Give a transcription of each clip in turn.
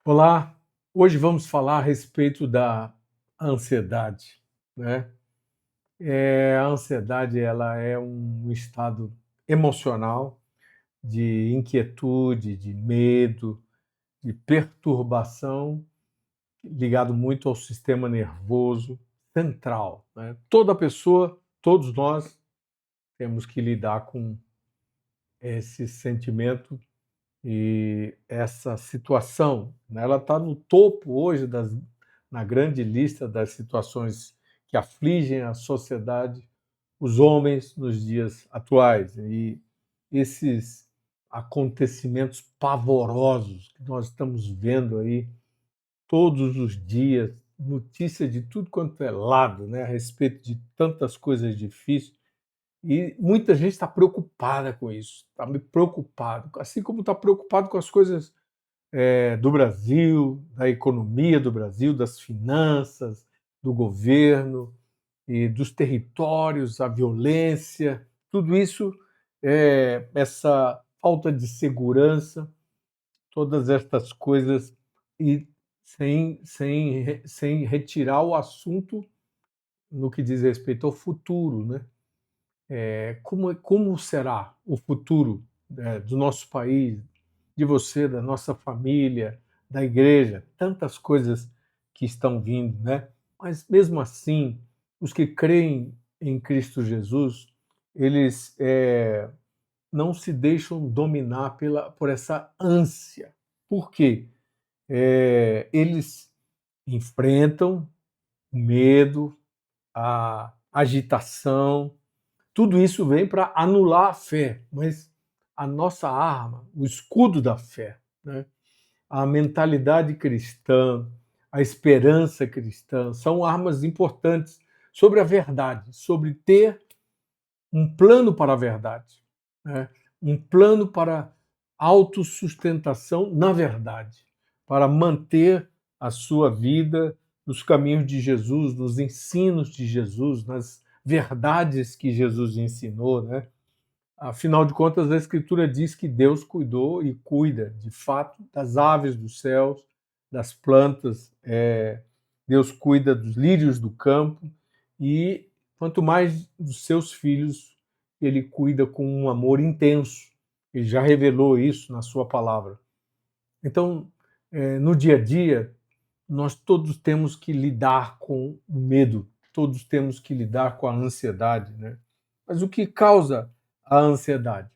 Olá, hoje vamos falar a respeito da ansiedade, né? A ansiedade ela é um estado emocional de inquietude, de medo, de perturbação ligado muito ao sistema nervoso central, né? Toda pessoa, todos nós temos que lidar com esse sentimento e essa situação, né, ela está no topo hoje na grande lista das situações que afligem a sociedade, os homens nos dias atuais. E esses acontecimentos pavorosos que nós estamos vendo aí todos os dias, notícia de tudo quanto é lado, né, a respeito de tantas coisas difíceis, e muita gente está preocupada com isso, está preocupado, assim como está preocupado com as coisas do Brasil, da economia do Brasil, das finanças, do governo e dos territórios, a violência, tudo isso, essa falta de segurança, todas estas coisas, e sem retirar o assunto no que diz respeito ao futuro, né? Como será o futuro do nosso país, de você, da nossa família, da igreja, tantas coisas que estão vindo, né? Mas mesmo assim, os que creem em Cristo Jesus, eles não se deixam dominar por essa ânsia. Por quê? Eles enfrentam o medo, a agitação, tudo isso vem para anular a fé, mas a nossa arma, o escudo da fé, né? A mentalidade cristã, a esperança cristã, são armas importantes sobre a verdade, sobre ter um plano para a verdade, né? Um plano para autossustentação na verdade, para manter a sua vida nos caminhos de Jesus, nos ensinos de Jesus, nas verdades que Jesus ensinou, né? Afinal de contas, a Escritura diz que Deus cuidou e cuida, de fato, das aves dos céus, das plantas, Deus cuida dos lírios do campo e, quanto mais dos seus filhos, Ele cuida com um amor intenso. Ele já revelou isso na sua palavra. Então, no dia a dia, nós todos temos que lidar com o medo, todos temos que lidar com a ansiedade, né? Mas o que causa a ansiedade?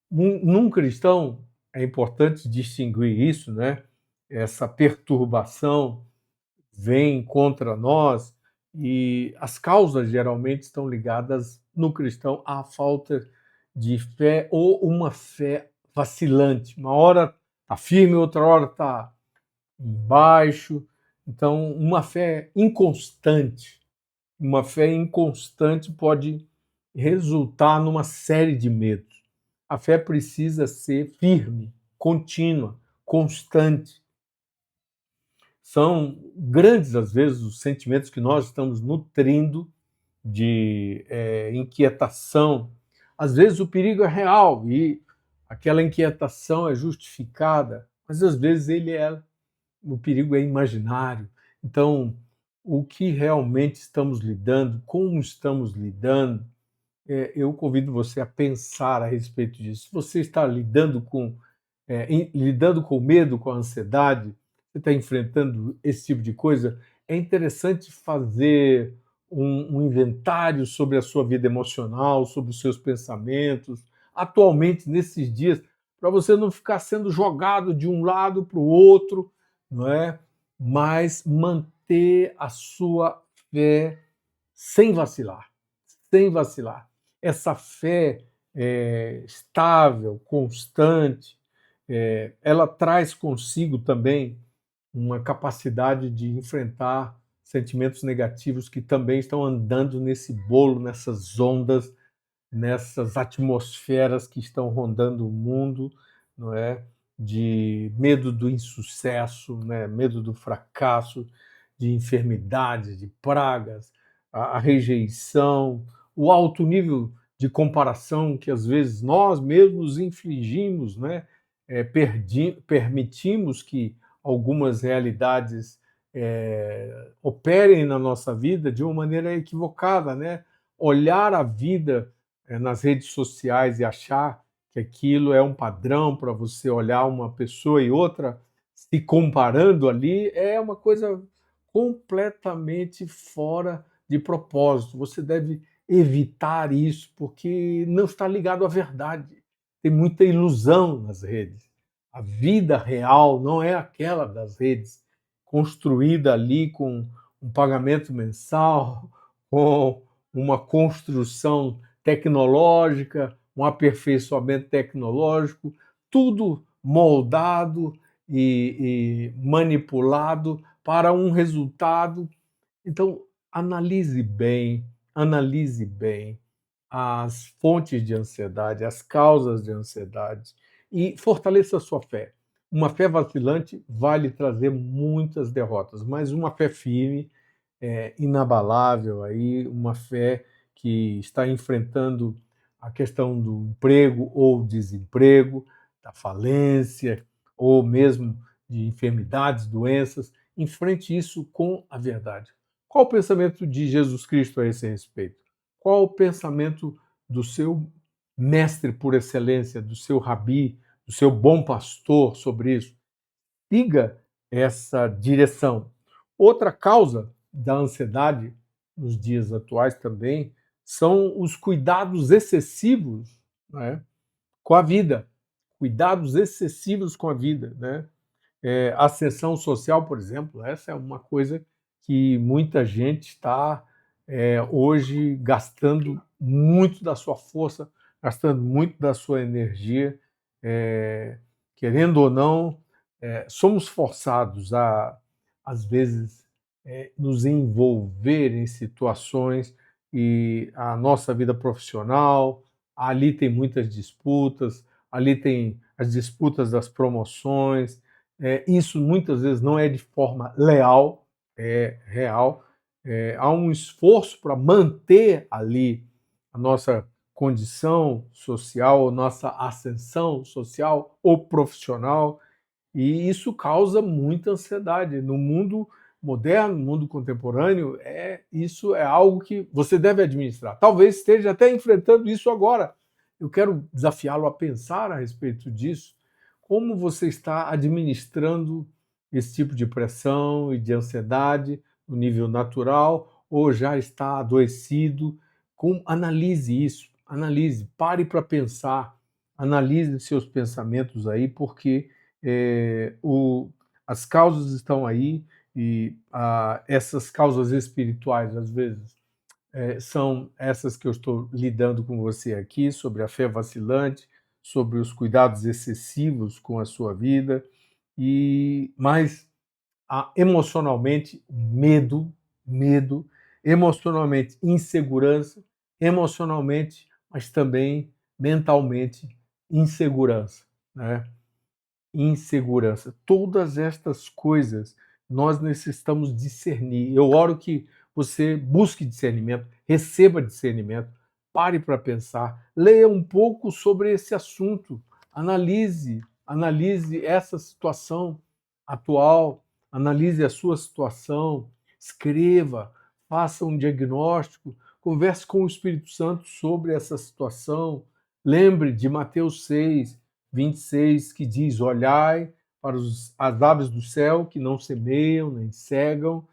Num cristão, é importante distinguir isso, né? Essa perturbação vem contra nós e as causas geralmente estão ligadas no cristão à falta de fé ou uma fé vacilante. Uma hora está firme, outra hora está embaixo. Então, uma fé inconstante pode resultar numa série de medos. A fé precisa ser firme, contínua, constante. São grandes, às vezes, os sentimentos que nós estamos nutrindo de inquietação. Às vezes o perigo é real e aquela inquietação é justificada, mas às vezes o perigo é imaginário. Então, o que realmente estamos lidando, como estamos lidando, eu convido você a pensar a respeito disso. Você está lidando com o medo, com a ansiedade, você está enfrentando esse tipo de coisa, é interessante fazer um inventário sobre a sua vida emocional, sobre os seus pensamentos, atualmente, nesses dias, para você não ficar sendo jogado de um lado para o outro, não é? Mas manter a sua fé sem vacilar, sem vacilar. Essa fé estável, constante, ela traz consigo também uma capacidade de enfrentar sentimentos negativos que também estão andando nesse bolo, nessas ondas, nessas atmosferas que estão rondando o mundo, não é? De medo do insucesso, né? Medo do fracasso, de enfermidades, de pragas, a rejeição, o alto nível de comparação que às vezes nós mesmos infligimos, né? Permitimos que algumas realidades operem na nossa vida de uma maneira equivocada, né? Olhar a vida nas redes sociais e achar que aquilo é um padrão para você olhar uma pessoa e outra se comparando ali é uma coisa completamente fora de propósito. Você deve evitar isso porque não está ligado à verdade. Tem muita ilusão nas redes. A vida real não é aquela das redes, construída ali com um pagamento mensal, com uma construção tecnológica, um aperfeiçoamento tecnológico, tudo moldado e manipulado para um resultado. Então, analise bem as fontes de ansiedade, as causas de ansiedade e fortaleça a sua fé. Uma fé vacilante vai lhe trazer muitas derrotas, mas uma fé firme, inabalável, aí, uma fé que está enfrentando a questão do emprego ou desemprego, da falência, ou mesmo de enfermidades, doenças, enfrente isso com a verdade. Qual o pensamento de Jesus Cristo a esse respeito? Qual o pensamento do seu mestre por excelência, do seu rabi, do seu bom pastor sobre isso? Siga essa direção. Outra causa da ansiedade nos dias atuais também são os cuidados excessivos, né, com a vida. Cuidados excessivos com a vida, né? Ascensão social, por exemplo, essa é uma coisa que muita gente está hoje gastando muito da sua força, gastando muito da sua energia, eh, querendo ou não, somos forçados a, às vezes, nos envolver em situações e a nossa vida profissional, ali tem muitas disputas, ali tem as disputas das promoções, isso muitas vezes não é de forma leal, é real, há um esforço para manter ali a nossa condição social, nossa ascensão social ou profissional, e isso causa muita ansiedade. No mundo moderno, no mundo contemporâneo, isso é algo que você deve administrar. Talvez esteja até enfrentando isso agora. Eu quero desafiá-lo a pensar a respeito disso. Como você está administrando esse tipo de pressão e de ansiedade no nível natural ou já está adoecido? Analise isso, analise, pare para pensar, analise seus pensamentos aí, porque as causas estão aí e essas causas espirituais, às vezes, são essas que eu estou lidando com você aqui, sobre a fé vacilante, sobre os cuidados excessivos com a sua vida, mas emocionalmente medo, emocionalmente insegurança, emocionalmente, mas também mentalmente insegurança, né? Insegurança. Todas estas coisas nós necessitamos discernir. Eu oro que você busque discernimento, receba discernimento, pare para pensar, leia um pouco sobre esse assunto, analise essa situação atual, analise a sua situação, escreva, faça um diagnóstico, converse com o Espírito Santo sobre essa situação. Lembre de Mateus 6:26, que diz: olhai para as aves do céu, que não semeiam, nem cegam,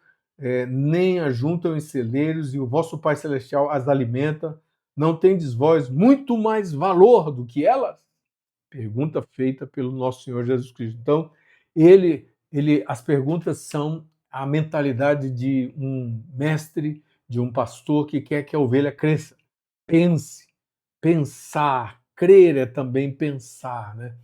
nem ajuntam em celeiros, e o vosso Pai Celestial as alimenta. Não tendes vós muito mais valor do que elas? Pergunta feita pelo nosso Senhor Jesus Cristo. Então, as perguntas são a mentalidade de um mestre, de um pastor que quer que a ovelha cresça. Pense, pensar, crer é também pensar, né?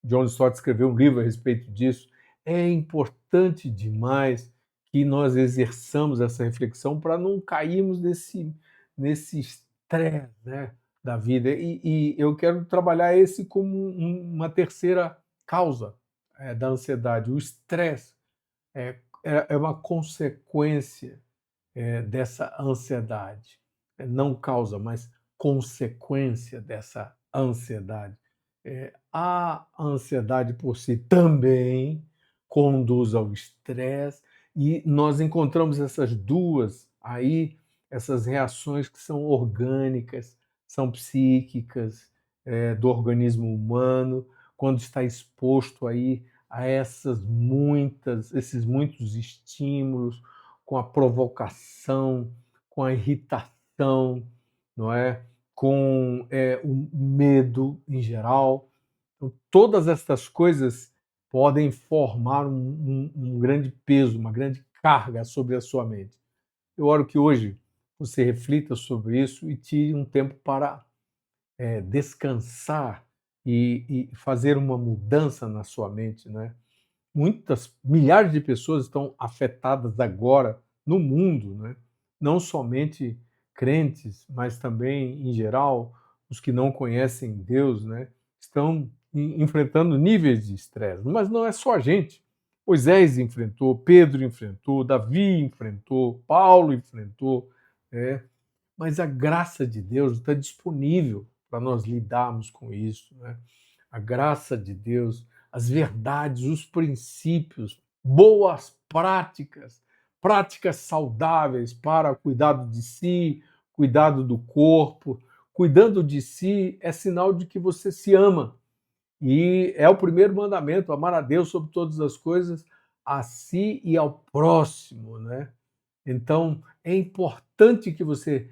John Stott escreveu um livro a respeito disso. É importante demais que nós exerçamos essa reflexão para não cairmos nesse estresse, né, da vida. E eu quero trabalhar esse como uma terceira causa da ansiedade. O estresse é uma consequência dessa ansiedade. Não causa, mas consequência dessa ansiedade. A ansiedade por si também conduz ao estresse, e nós encontramos essas duas aí, essas reações que são orgânicas, são psíquicas, do organismo humano, quando está exposto aí a esses muitos estímulos, com a provocação, com a irritação, não é? Com o medo em geral. Então, todas essas coisas podem formar um grande peso, uma grande carga sobre a sua mente. Eu oro que hoje você reflita sobre isso e tire um tempo para descansar e fazer uma mudança na sua mente, né? Milhares de pessoas estão afetadas agora no mundo, né? Não somente crentes, mas também, em geral, os que não conhecem Deus, né? Estão enfrentando níveis de estresse. Mas não é só a gente. Moisés enfrentou, Pedro enfrentou, Davi enfrentou, Paulo enfrentou, né? Mas a graça de Deus está disponível para nós lidarmos com isso, né? A graça de Deus, as verdades, os princípios, boas práticas, práticas saudáveis para cuidado de si, cuidado do corpo. Cuidando de si é sinal de que você se ama. E é o primeiro mandamento, amar a Deus sobre todas as coisas, a si e ao próximo, né? Então, é importante que você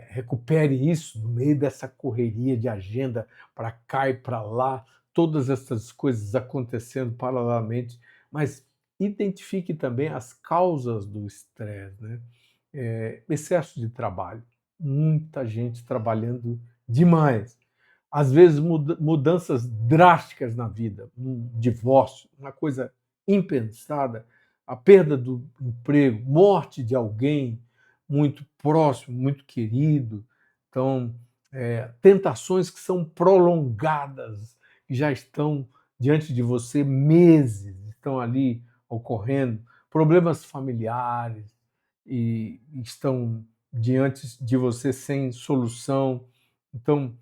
recupere isso no meio dessa correria de agenda para cá e para lá, todas essas coisas acontecendo paralelamente, mas identifique também as causas do estresse, né? Excesso de trabalho, muita gente trabalhando demais. Às vezes, mudanças drásticas na vida, um divórcio, uma coisa impensada, a perda do emprego, morte de alguém muito próximo, muito querido. Então, tentações que são prolongadas, que já estão diante de você meses, estão ali ocorrendo, problemas familiares e estão diante de você sem solução. Então,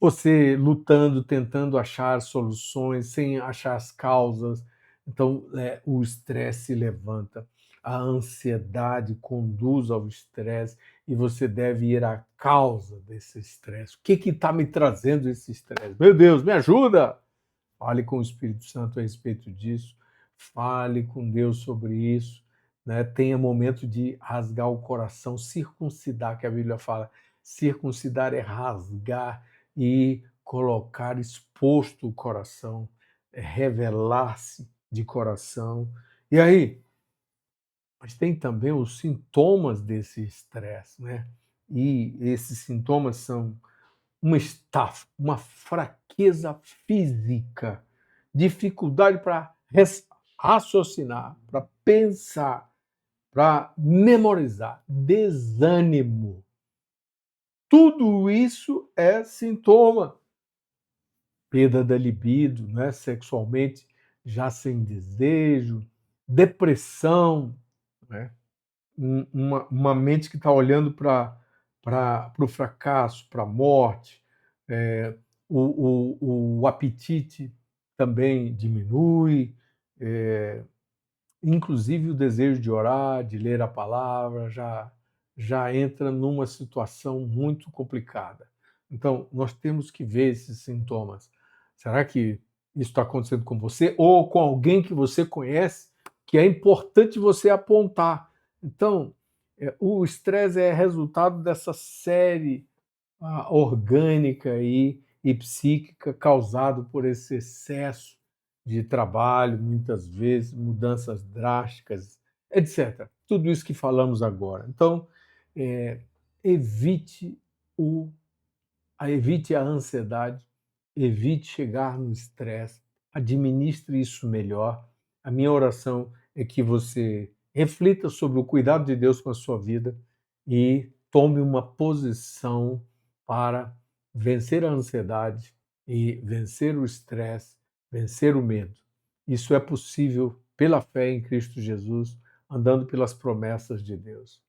você lutando, tentando achar soluções, sem achar as causas. Então, o estresse se levanta, a ansiedade conduz ao estresse e você deve ir à causa desse estresse. O que está me trazendo esse estresse? Meu Deus, me ajuda! Fale com o Espírito Santo a respeito disso, fale com Deus sobre isso, né? Tenha momento de rasgar o coração, circuncidar, que a Bíblia fala. Circuncidar é rasgar e colocar exposto o coração, revelar-se de coração. E aí, mas tem também os sintomas desse estresse, né? E esses sintomas são uma estafa, uma fraqueza física, dificuldade para raciocinar, para pensar, para memorizar, desânimo. Tudo isso é sintoma. Perda da libido, né? Sexualmente já sem desejo, depressão, né? Uma mente que está olhando para o fracasso, para a morte, o apetite também diminui, inclusive o desejo de orar, de ler a palavra, já entra numa situação muito complicada. Então, nós temos que ver esses sintomas. Será que isso está acontecendo com você ou com alguém que você conhece, que é importante você apontar? Então, o estresse é resultado dessa série orgânica e psíquica causado por esse excesso de trabalho, muitas vezes, mudanças drásticas, etc. Tudo isso que falamos agora. Então, eh, evite o evite a ansiedade, evite chegar no estresse, administre isso melhor. A minha oração é que você reflita sobre o cuidado de Deus com a sua vida e tome uma posição para vencer a ansiedade e vencer o estresse, vencer o medo. Isso é possível pela fé em Cristo Jesus, andando pelas promessas de Deus.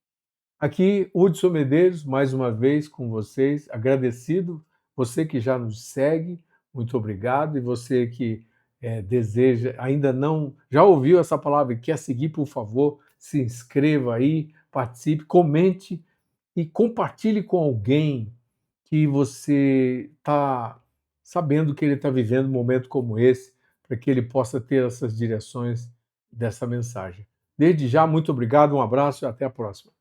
Aqui, Hudson Medeiros, mais uma vez com vocês, agradecido. Você que já nos segue, muito obrigado. E você que deseja, ainda não, já ouviu essa palavra e quer seguir, por favor, se inscreva aí, participe, comente e compartilhe com alguém que você está sabendo que ele está vivendo um momento como esse, para que ele possa ter essas direções dessa mensagem. Desde já, muito obrigado, um abraço e até a próxima.